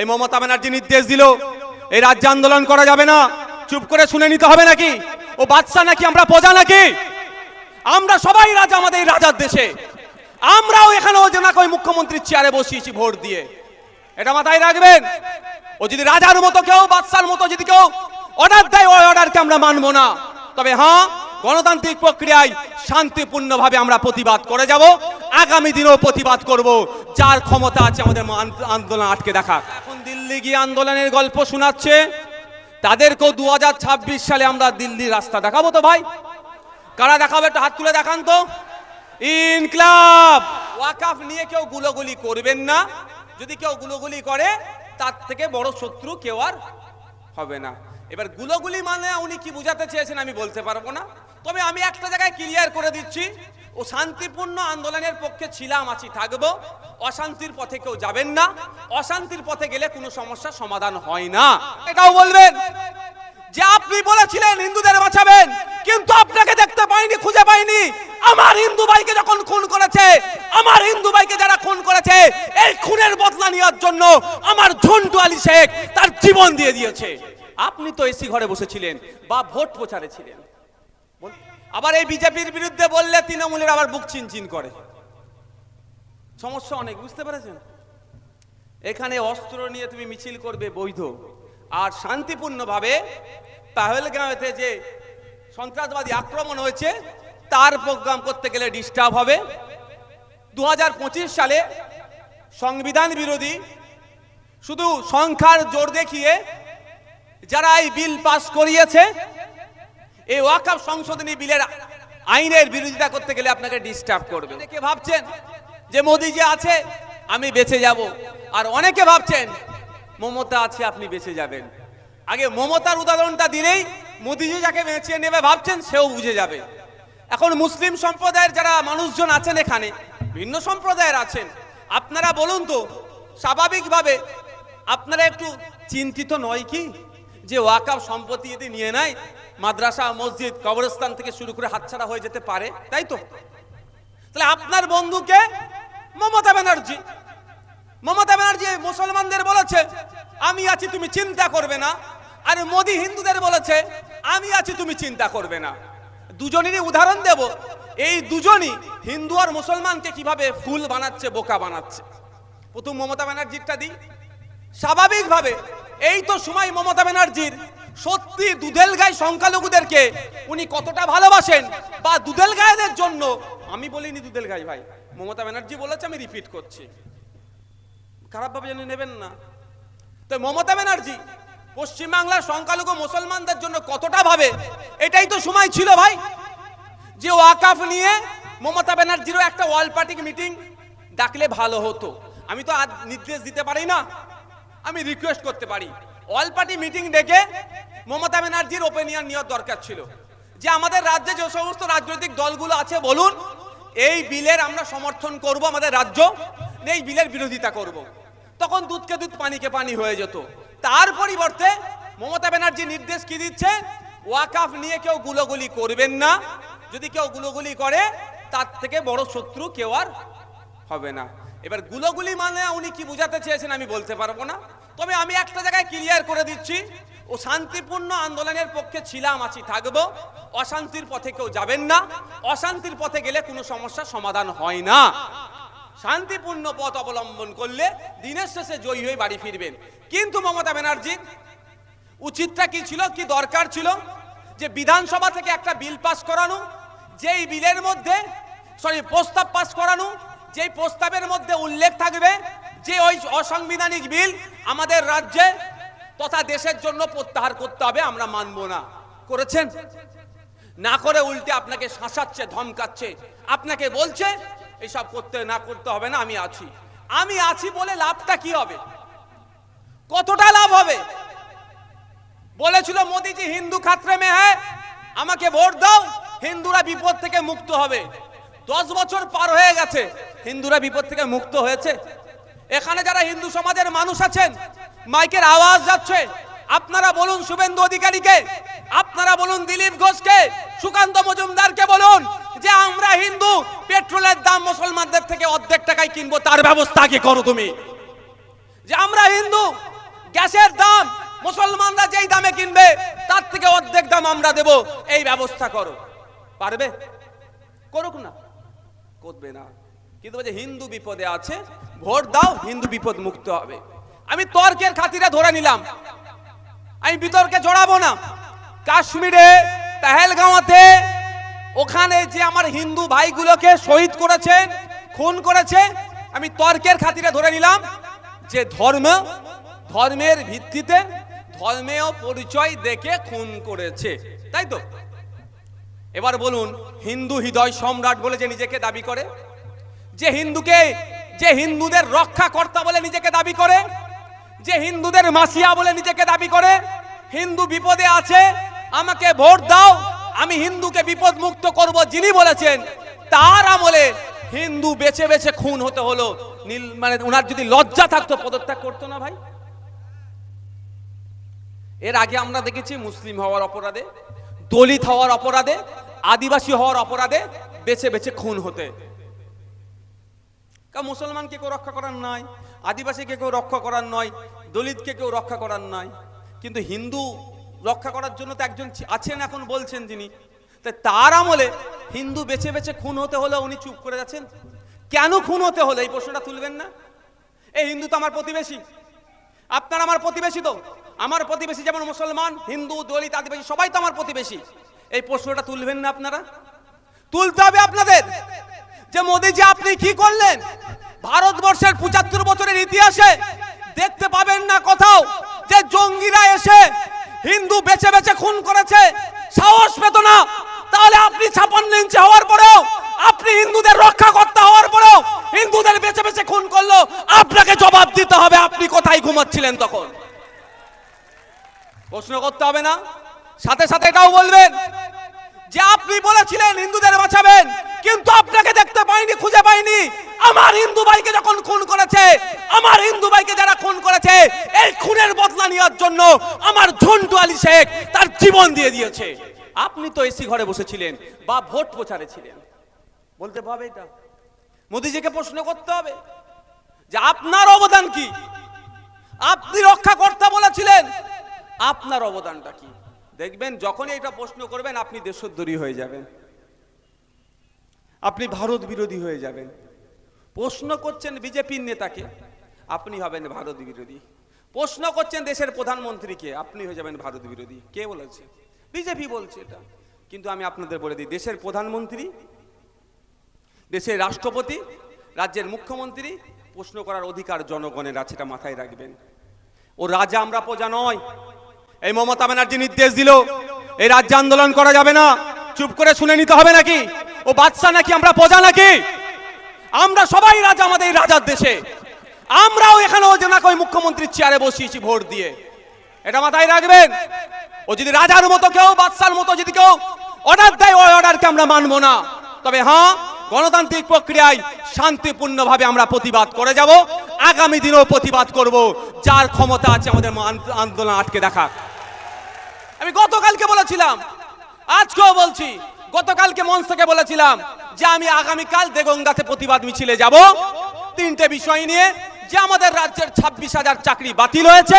এই মমতা ব্যানার্জি নির্দেশ দিল এই রাজ্যে আন্দোলন করা যাবে না, চুপ করে শুনে নিতে হবে নাকি? ও বাদশা নাকি আমরা প্রজা নাকি? আমরা সবাই রাজা আমাদের এই রাজার দেশে। আমরাও এখানেও যে না কই মুখ্যমন্ত্রীর চেয়ারে বসিয়েছি ভোট দিয়ে, এটা মাথায় রাখবেন। ও যদি রাজার মতো কেউ বাদশার মতো যদি কেউ অর্ডার দেয়, ওই অর্ডারকে আমরা মানবো না। তবে হ্যাঁ, গণতান্ত্রিক প্রক্রিয়ায় শান্তিপূর্ণভাবে আমরা প্রতিবাদ করে যাব, আগামী দিনেও প্রতিবাদ করব। যার ক্ষমতা আছে আমাদের আন্দোলন আটকে রাখা। এখন দিল্লি গিয়ে আন্দোলনের গল্প শোনাচ্ছে, তাদেরকেও 2026 সালে আমরা দিল্লির রাস্তা দেখাবো। তো ভাই কারা দেখাবে? একটু হাত তুলে দেখান তো। ইনকলাব। ওয়াকফ নিয়ে কেউ গুলোগুলি করবেন না, যদি কেউ গুলোগুলি করে তার থেকে বড় শত্রু কেউ আর হবে না। এবার গুলোগুলি মানে উনি কি বুঝাতে চেয়েছেন আমি বলতে পারবো না, তবে আমি একটা জায়গায় ক্লিয়ার করে দিচ্ছি, ও শান্তিপূর্ণ আন্দোলনের পক্ষে ছিলাম, আছি, থাকবো। অশান্তির পথে কেউ যাবেন না, অশান্তির পথে গেলে কোনো সমস্যার সমাধান হয় না। এটাও বলবেন যে আপনি বলেছিলেন হিন্দুদের বাঁচাবেন, কিন্তু আপনাকে দেখতে পাইনি, খুঁজে পাইনি। আমার হিন্দু ভাইকে যখন খুন করেছে, আমার হিন্দু ভাইকে যারা খুন করেছে, এই খুনের বদলা নেওয়ার জন্য আমার ঝন্টু আলী শেখ তার জীবন দিয়ে দিয়েছে। আপনি তো এসি ঘরে বসেছিলেন বা ভোট প্রচারে ছিলেন। আবার এই বিজেপির বিরুদ্ধে বললে তৃণমূলের আবার বুক চিনচিন করে। সমস্যা অনেক, বুঝতে পেরেছেন? এখানে অস্ত্র নিয়ে তুমি মিছিল করবে বৈধ, আর শান্তিপূর্ণভাবে পাহেলগাঁওতে যে সন্ত্রাসবাদী আক্রমণ হয়েছে তার প্রোগ্রাম করতে গেলে ডিস্টার্ব হবে। 2025 সালে সংবিধান বিরোধী শুধু সংখ্যার জোর দেখিয়ে যারা এই বিল পাস করিয়েছে, এই ওয়াকফ সংশোধনী বিলের আইনের বিরোধিতা করতে গেলে আপনাকে ডিস্টার্ব করবে। অনেকে ভাবছেন যে মোদি যে আছে আমি বেঁচে যাব, আর অনেকে ভাবছেন মমতা আছে আপনি বেঁচে যাবেন। আগে মমতার উদাহরণটা দিলেই মোদিজি যাকে বেঁচিয়ে নেবে ভাবছেন সেও বুঝে যাবে। এখন মুসলিম সম্প্রদায়ের যারা মানুষজন আছেন, এখানে ভিন্ন সম্প্রদায়ের আছেন, আপনারা বলুন তো স্বাভাবিকভাবে আপনারা একটু চিন্তিত নয় কি যে ওয়াকফ সম্পত্তি যদি নিয়ে নেয়, মাদ্রাসা, মসজিদ, কবরস্থান থেকে শুরু করে হাতছাড়া হয়ে যেতে পারে, তাই তো? তাহলে আপনার বন্ধুকে মমতা ব্যানার্জি মুসলমানদের বলেছে আমি আছি তুমি চিন্তা করবে না, আর মোদি হিন্দুদের বলেছে আমি আছি তুমি চিন্তা করবে না। দুজনেরই উদাহরণ দেব, এই দুজনই হিন্দু আর মুসলমানকে কিভাবে ফুল বানাচ্ছে, বোকা বানাচ্ছে। প্রথম মমতা ব্যানার্জিরটা দিই। স্বাভাবিকভাবে এই তো সময় মমতা ব্যানার্জির সত্যি দুধেলগাই সংখ্যালঘুদেরকে উনি কতটা ভালোবাসেন, বা দুধেলগাইদের জন্য, আমি বলিনি দুধেলগাই ভাই, মমতা ব্যানার্জি বলেছে, আমি রিপিট করছি, খারাপ ভাবে জেনে নেবেন না। তো মমতা ব্যানার্জি পশ্চিমবাংলার সংখ্যালঘু মুসলমানদের জন্য কতটা ভাবে, এটাই তো সময় ছিল ভাই যে ওয়াকফ নিয়ে মমতা ব্যানার্জিরও একটা অল পার্টি মিটিং ডাকলে ভালো হতো। আমি তো নির্দেশ দিতে পারি না, আমি রিকোয়েস্ট করতে পারি। অল পার্টি মিটিং ডেকে মমতা ব্যানার্জির ওপিনিয়ন নেওয়ার দরকার ছিল যে আমাদের রাজ্যে যে সমস্ত রাজনৈতিক দলগুলো আছে বলুন এই বিলের আমরা সমর্থন করব, আমাদের রাজ্য এই বিলের বিরোধিতা করব। তখন দুধকে দুধ পানিকে পানি হয়ে যেত। তার পরিবর্তে মমতা ব্যানার্জি নির্দেশ কি দিচ্ছে, ওয়াকফ নিয়ে কেউ গুলোগুলি করবেন না, যদি কেউ গুলোগুলি করে তার থেকে বড় শত্রু কেউ আর হবে না। এবার গুলোগুলি মানে উনি কি বুঝাতে চেয়েছেন আমি বলতে পারবো না, তবে আমি একটা জায়গায় ক্লিয়ার করে দিচ্ছি, ও শান্তিপূর্ণ আন্দোলনের পক্ষে ছিলাম, আছি, থাকবো। অশান্তির পথে কেউ যাবেন না, অশান্তির পথে গেলে কোনো সমস্যার সমাধান হয় না। শান্তিপূর্ণ পথ অবলম্বন করলে দিনের শেষে জয়ী হয়ে বাড়ি ফিরবেন। কিন্তু মমতা ব্যানার্জির উচিতটা কি ছিল, কি দরকার ছিল, যে বিধানসভা থেকে একটা বিল পাস করানো, যেই বিলের মধ্যে প্রস্তাব পাস করানো, যেই প্রস্তাবের মধ্যে উল্লেখ থাকবে যে ওই অসাংবিধানিক বিল আমাদের রাজ্যে তথা দেশের জন্য প্রত্যাহার করতে হবে, আমরা মানব না। করেছেন না, করে উল্টে আপনাকে শাসাচ্ছে, ধমকাচ্ছে, আপনাকে বলছে এইসব করতে না করতে হবে না, আমি আছি বলে লাভটা কি হবে, কতটা লাভ হবে? বলেছিল মোদিজি হিন্দু খাতরে মে হ্যায়, আমাকে ভোট দাও, হিন্দুরা বিপদ থেকে মুক্ত হবে। 10 বছর পার হয়ে গেছে, হিন্দুরা বিপদ থেকে মুক্ত হয়েছে? এখানে যারা হিন্দু সমাজের মানুষ আছেন, মাইকের আওয়াজ যাচ্ছে, আপনারা বলুন শুভেন্দু অধিকারীকে, আপনারা বলুন দিলীপ ঘোষকে, সুকান্ত মজুমদারকে বলুন যে আমরা হিন্দু, পেট্রোলের দাম মুসলমানদের থেকে অর্ধেক টাকায় কিনবো, তার ব্যবস্থা কি করো তুমি? যে আমরা হিন্দু, গ্যাসের দাম মুসলমানরা যেই দামে কিনবে তার থেকে অর্ধেক দাম আমরা দেব, এই ব্যবস্থা করো। পারবে? করুক না, করবে না। কিন্তু বলছে হিন্দু বিপদে আছে, ভোট দাও, হিন্দু বিপদ মুক্ত হবে। আমি তর্কের খাতিরে ধরে নিলাম, আমি বিতর্কে জড়াবো না। কাশ্মীরে পেহেলগাঁওতে ওখানে যে আমার হিন্দু ভাইগুলোকে শহীদ করেছেন, খুন করেছে, আমি তর্কের খাতিরে ধরে নিলাম যে ধর্মের ভিত্তিতে ধর্মেও পরিচয় দেখে খুন করেছে, তাই তো? এবার বলুন, হিন্দু হৃদয় সম্রাট বলে যে নিজেকে দাবি করে, যে হিন্দুদের রক্ষাকর্তা বলে নিজেকে দাবি করে, যে হিন্দুদের মাসিয়া বলে নিজেকে দাবি করে, হিন্দু বিপদে আছে, আমাকে ভোট দাও, আমি হিন্দুকে বিপদ মুক্ত করব, যিনি বলেছেন, তার আমলে হিন্দু বেছে বেছে খুন হতে হলো। মানে ওনার যদি লজ্জা থাকতো পদত্যাগ করতো না ভাই? এর আগে আমরা দেখেছি মুসলিম হওয়ার অপরাধে, দলিত হওয়ার অপরাধে, আদিবাসী হওয়ার অপরাধে বেছে বেছে খুন হতে। মুসলমানকে কেউ রক্ষা করার নাই, আদিবাসীকে কেউ রক্ষা করার নয়, দলিতকে কেউ রক্ষা করার নাই, কিন্তু হিন্দু রক্ষা করার জন্য তো একজন আছেন, এখন বলছেন যিনি। তার আমলে হিন্দু বেছে বেছে খুন হতে হলো, উনি চুপ করে যাচ্ছেন। কেন খুন হতে হলো এই প্রশ্নটা তুলবেন না? এই হিন্দু তো আমার প্রতিবেশী, আপনার আমার প্রতিবেশী, তো আমার প্রতিবেশী যেমন মুসলমান, হিন্দু, দলিত, আদিবাসী সবাই তো আমার প্রতিবেশী। এই প্রশ্নটা তুলবেন না আপনারা? তুলতে হবে আপনাদের। যে মোদিজি আপনি কি করলেন? ভারতবর্ষের ৭৫ বছরের ইতিহাসে দেখতে পাবেন না কোথাও যে জঙ্গিরা এসে হিন্দু বেছে বেছে খুন করেছে, সাহস পেত না। তাহলে আপনি ৫৬ ইঞ্চি হওয়ার পরেও, আপনি হিন্দুদের রক্ষাকর্তা হওয়ার পরেও হিন্দুদের বেছে বেছে খুন করলো, আপনাকে জবাব দিতে হবে আপনি কোথায় ঘুমাচ্ছিলেন তখন। প্রশ্ন করতে হবে না? সাথে সাথে এটাও বলবেন যে আপনি বলেছিলেন হিন্দুদের বাঁচাবেন, কিন্তু আপনাকে দেখতে পাইনি, খুঁজে পাইনি। আমার হিন্দু ভাইকে যখন খুন করেছে, আমার হিন্দু ভাইকে যারা খুন করেছে, এই খুনের বদলা নেওয়ার জন্য আমার ঝন্টু আলী শেখ তার জীবন দিয়ে দিয়েছে। আপনি তো এসি ঘরে বসেছিলেন বা ভোট প্রচারে ছিলেন। বলতে পারবে এটা? মোদিজিকে প্রশ্ন করতে হবে যে আপনার অবদান কি? আপনি রক্ষাকর্তা বলেছিলেন, আপনার অবদানটা কি? দেখবেন যখনই এটা প্রশ্ন করবেন আপনি দেশদ্রোহী হয়ে যাবেন, আপনি ভারত বিরোধী হয়ে যাবেন। প্রশ্ন করছেন বিজেপির নেতাকে, আপনি হবেন ভারত বিরোধী। প্রশ্ন করছেন দেশের প্রধানমন্ত্রীকে, আপনি হয়ে যাবেন ভারত বিরোধী। কে বলেছে? বিজেপি বলছে এটা। কিন্তু আমি আপনাদের বলে দিই, দেশের প্রধানমন্ত্রী, দেশের রাষ্ট্রপতি, রাজ্যের মুখ্যমন্ত্রী, প্রশ্ন করার অধিকার জনগণের আছে, এটা মাথায় রাখবেন। ও রাজা, আমরা প্রজা নয়। এই মমতা ব্যানার্জি নির্দেশ দিল এই রাজ্য আন্দোলন করা যাবে না, চুপ করে শুনে নিতে হবে নাকি? ও বাদশা নাকি আমরা প্রজা নাকি? আমরা সবাই রাজা আমাদের এই রাজার দেশে। আমরাও এখানে ওই মুখ্যমন্ত্রীর চেয়ারে বসিয়েছি ভোট দিয়ে, এটা মাথায় রাখবেন। ও যদি রাজার মতো কেউ, বাদশার মতো যদি কেউ অর্ডার দেয়, ওই অর্ডারকে আমরা মানবো না। তবে হ্যাঁ, গণতান্ত্রিক প্রক্রিয়ায় শান্তিপূর্ণভাবে আমরা প্রতিবাদ করে যাব, আগামী দিনেও প্রতিবাদ করব। যার ক্ষমতা আছে আমাদের আন্দোলন আটকে দেখা। আমি গতকালকে বলেছিলাম, আজকেও বলছি, গতকালকে মঞ্চ থেকে বলেছিলাম যে আমি আগামীকাল দেগঙ্গাতে প্রতিবাদ মিছিলে যাব ৩টে বিষয় নিয়ে। যে আমাদের রাজ্যের ২৬,০০০ চাকরি বাতিল হয়েছে,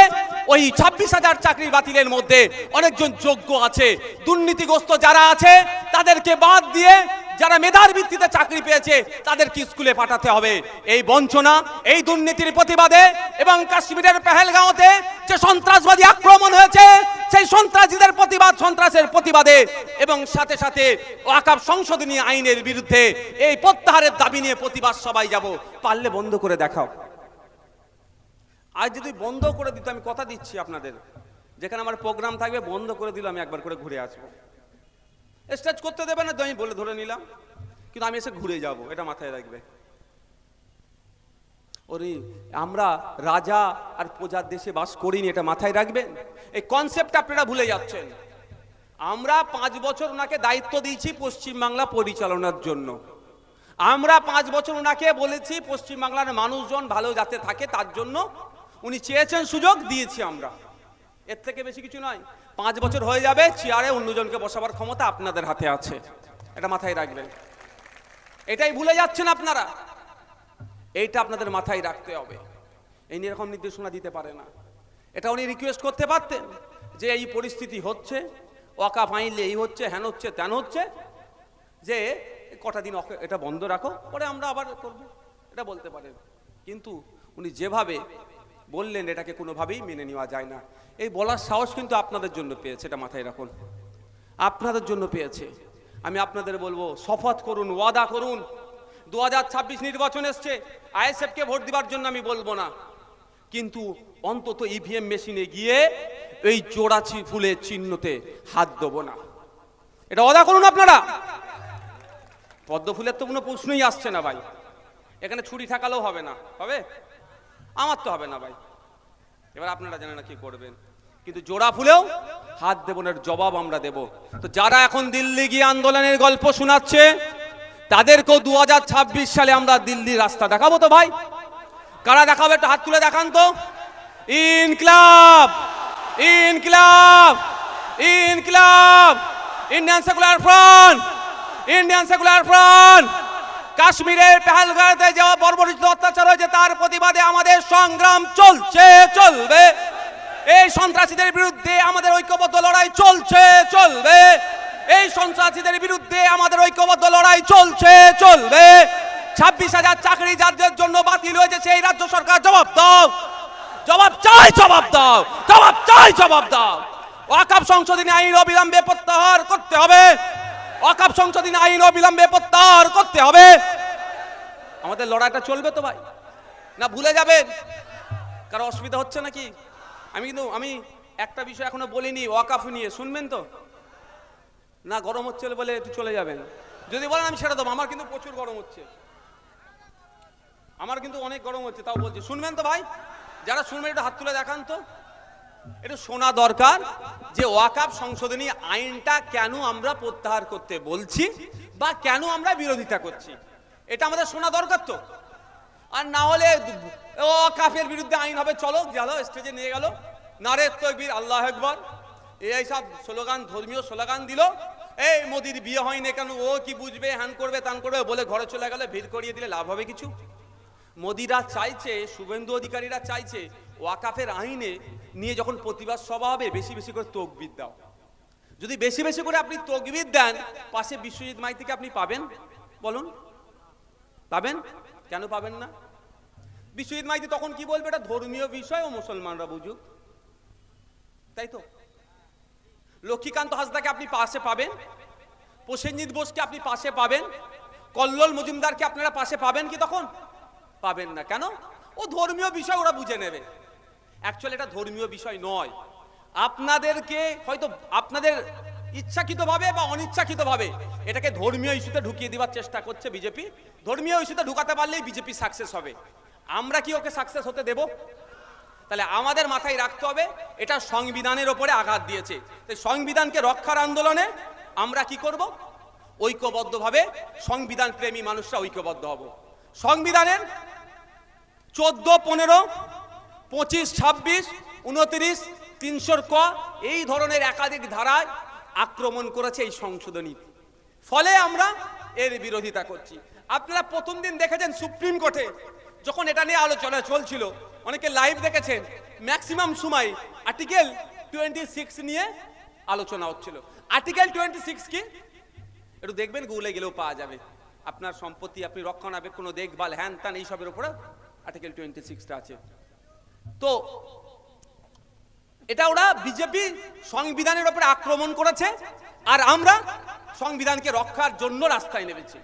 ওই ২৬,০০০ চাকরি বাতিলের মধ্যে অনেকজন যোগ্য আছে, দুর্নীতিগ্রস্ত যারা আছে তাদেরকে বাদ দিয়ে যারা মেধার ভিত্তিতে চাকরি পেয়েছে তাদেরকে স্কুলে পাঠাতে হবে। এই বঞ্চনা, এই দুর্নীতির প্রতিবাদে এবং কাশ্মীরের পেহেলগাঁওতে যে সন্ত্রাসবাদী আক্রমণ হয়েছে, সেই সন্ত্রাসীদের প্রতিবাদ, সন্ত্রাসের প্রতিবাদে এবং সাথে সাথে ওয়াকফ সংশোধনী আইনের বিরুদ্ধে এই প্রত্যাহারের দাবি নিয়ে প্রতিবাদ সবাই যাব। পারলে বন্ধ করে দেখাও। আজ যদি বন্ধ করে দিত, আমি কথা দিচ্ছি আপনাদের, যেখানে আমার প্রোগ্রাম থাকবে বন্ধ করে দিল, আমি একবার করে ঘুরে আসবো। স্টেজ করতে দেবে না তো আমি বলে ধরে নিলাম, কিন্তু আমি এসে ঘুরে যাব, এটা মাথায় রাখবে। ওরে আমরা রাজা আর প্রজার দেশে বাস করিনি, এটা মাথায় রাখবেন। এই কনসেপ্ট আপনারা ভুলে যাচ্ছেন। আমরা 5 বছর ওনাকে দায়িত্ব দিয়েছি পশ্চিমবাংলা পরিচালনার জন্য। আমরা 5 বছর ওনাকে বলেছি পশ্চিমবাংলার মানুষজন ভালো যাতে থাকে, তার জন্য উনি চেয়েছেন, সুযোগ দিয়েছি আমরা। এর থেকে বেশি কিছু নয়। 5 বছর হয়ে যাবে, চেয়ারে অন্যজনকে বসাবার ক্ষমতা আপনাদের হাতে আছে, এটা মাথায় রাখবেন। এটাই ভুলে যাচ্ছেন আপনারা, এইটা আপনাদের মাথায় রাখতে হবে। এই নিয়ে এরকম নির্দেশনা দিতে পারে না। এটা উনি রিকোয়েস্ট করতে পারতেন যে এই পরিস্থিতি হচ্ছে, ওয়াকাফ আইনলে এই হচ্ছে, হ্যান হচ্ছে, ত্যান হচ্ছে, যে কটা দিন এটা বন্ধ রাখো, পরে আমরা আবার করবো, এটা বলতে পারেন। কিন্তু উনি যেভাবে বললেন এটাকে কোনোভাবেই মেনে নেওয়া যায় না। এই বলার সাহস কিন্তু আপনাদের জন্য পেয়েছে, এটা মাথায় রাখুন, আপনাদের জন্য পেয়েছে। আমি আপনাদের বলবো, শপথ করুন, ওয়াদা করুন। 2026 নির্বাচন এসছে, আইএসএফকে ভোট দিবার জন্য আমি বলবো না, কিন্তু অন্তত ইভিএম মেশিনে গিয়ে এই জোড়াছি ফুলের চিহ্নতে হাত দেবো না, এটা ওয়াদা করুন আপনারা। পদ্ম ফুলের তো কোনো প্রশ্নই আসছে না ভাই, এখানে ছুরি থাকালেও হবে না, হবে? আমার তো হবে না ভাই। এবার আপনারা জানেন না কি করবেন, কিন্তু জোড়া ফুলেও হাত দেব না, জবাব আমরা দেব। তো যারা এখন দিল্লি গিয়ে আন্দোলনের গল্প শোনাচ্ছে, তাদেরকেও 2026 সালে আমরা দিল্লির রাস্তা দেখাবো তো ভাই। কারা দেখাবে? একটু হাত তুলে দেখান তো। ইনকিলাব, ইনকিলাব, ইনকিলাব, Indian secular front, Indian secular front. কাশ্মীরের পেহেলগাঁওতে যে বর্বরিত অত্যাচার হয়েছে তার প্রতিবাদে আমাদের সংগ্রাম চলছে, চলবে। এই সন্ত্রাসীদের বিরুদ্ধে আমাদের ঐক্যবদ্ধ লড়াই চলছে, চলবে। এই সন্ত্রাসীদের বিরুদ্ধে আমাদের ঐক্যবদ্ধ লড়াই চলছে, চলবে। 26,000 চাকরি যাদের জন্য বাতিল হয়েছে সেই রাজ্য সরকার জবাব দাও, জবাব চাই, জবাব দাও, জবাব চাই, জবাব দাও। ওয়াকফ সংশোধনী আইন অবিলম্বে প্রত্যাহার করতে হবে, ওয়াকফ সংশোধনী আইন অবিলম্বে প্রত্যাহার করতে হবে। আমাদের লড়াইটা চলবে তো ভাই, না ভুলে যাবেন? কারো অসুবিধা হচ্ছে নাকি? আমি একটা বিষয় এখনো বলিনি ওয়াকফ নিয়ে, শুনবেন তো? না গরম হচ্ছে বলে একটু চলে যাবেন? যদি বলেন আমি ছেড়ে দেবো, আমার কিন্তু প্রচুর গরম হচ্ছে, আমার কিন্তু অনেক গরম হচ্ছে, তাও বলছি। শুনবেন তো ভাই? যারা শুনবেন একটু হাত তুলে দেখান তো। একটু শোনা দরকার যে ওয়াকফ সংশোধনী আইনটা কেন আমরা প্রত্যাহার করতে বলছি বা কেন আমরা বিরোধিতা করছি, এটা আমাদের শোনা দরকার তো। আর না হলে ওয়াকফের বিরুদ্ধে আইন হবে, চলো গেল স্টেজে নিয়ে গেল, নারে তাকবীর, আল্লাহু আকবার, এই সব স্লোগান, ধর্মীয় স্লোগান দিল। এই মোদির বিয়ে হয়নি কেন, ও কি বুঝবে, হ্যান করবে, তান করবে বলে ঘরে চলে গেল। ভিড় করিয়ে দিলে লাভ হবে কিছু? মোদিরা চাইছে, শুভেন্দু অধিকারীরা চাইছে ওয়াকফের আইনে নিয়ে যখন প্রতিবাদ সভা হবে বেশি বেশি করে তকবীর দাও। যদি বেশি বেশি করে আপনি তকবীর দেন, পাশে বিশ্বজিৎ মাইতিকে আপনি পাবেন? বলুন, পাবেন? কেন পাবেন না? বিশ্বজিৎ মাইতি তখন কি বলবে? এটা ধর্মীয় বিষয় ও মুসলমানরা বুঝুক, তাই তো? লক্ষ্মীকান্ত হাসদাকে আপনি পাশে পাবেন, প্রসেনজিৎ বোসকে আপনি পাশে পাবেন, কল্লোল মজুমদারকে আপনারা পাশে পাবেন কি? তখন পাবেন না। কেন? ও ধর্মীয় বিষয়, ওরা বুঝে নেবে। অ্যাকচুয়ালি এটা ধর্মীয় বিষয় নয়। আপনাদেরকে হয়তো আপনাদের ইচ্ছাকৃতভাবে বা অনিচ্ছাকৃতভাবে এটাকে ধর্মীয় ইস্যুতে ঢুকিয়ে দেওয়ার চেষ্টা করছে বিজেপি। ধর্মীয় ইস্যুতে ঢুকাতে পারলেই বিজেপি সাকসেস হবে। আমরা কি ওকে সাকসেস হতে দেব? তাহলে আমাদের মাথায় রাখতে হবে এটা সংবিধানের ওপরে আঘাত দিয়েছে। তাই সংবিধানকে রক্ষার আন্দোলনে আমরা কি করব? ঐক্যবদ্ধভাবে সংবিধান প্রেমী মানুষরা ঐক্যবদ্ধ হব। সংবিধানের 14, 15, 25, 26, 29, 300 ক এই ধরনের একাধিক ধারায় আক্রমণ করেছে এই সংশোধনী, ফলে আমরা এর বিরোধিতা করছি। আপনারা প্রথম দিন দেখেছেন সুপ্রিম কোর্টে যখন এটা নিয়ে আলোচনা চলছিল, অনেকে লাইভ দেখেছেন, ম্যাক্সিমাম সময় আর্টিকেল 26 নিয়ে আলোচনা হচ্ছিল। আর্টিকেল 26 কি একটু দেখবেন, গুগলে গেলেও পাওয়া যাবে। আপনার সম্পত্তি আপনি রক্ষণাবেক্ষণ, দেখভাল, হ্যান ত্যান এইসবের উপরে আর্টিকেল 26টা আছে। তো এটা ওরা বিজেপি সংবিধানের উপরে আক্রমণ করেছে, আর আমরা সংবিধানকে রক্ষার জন্য রাস্তায় নেমেছি।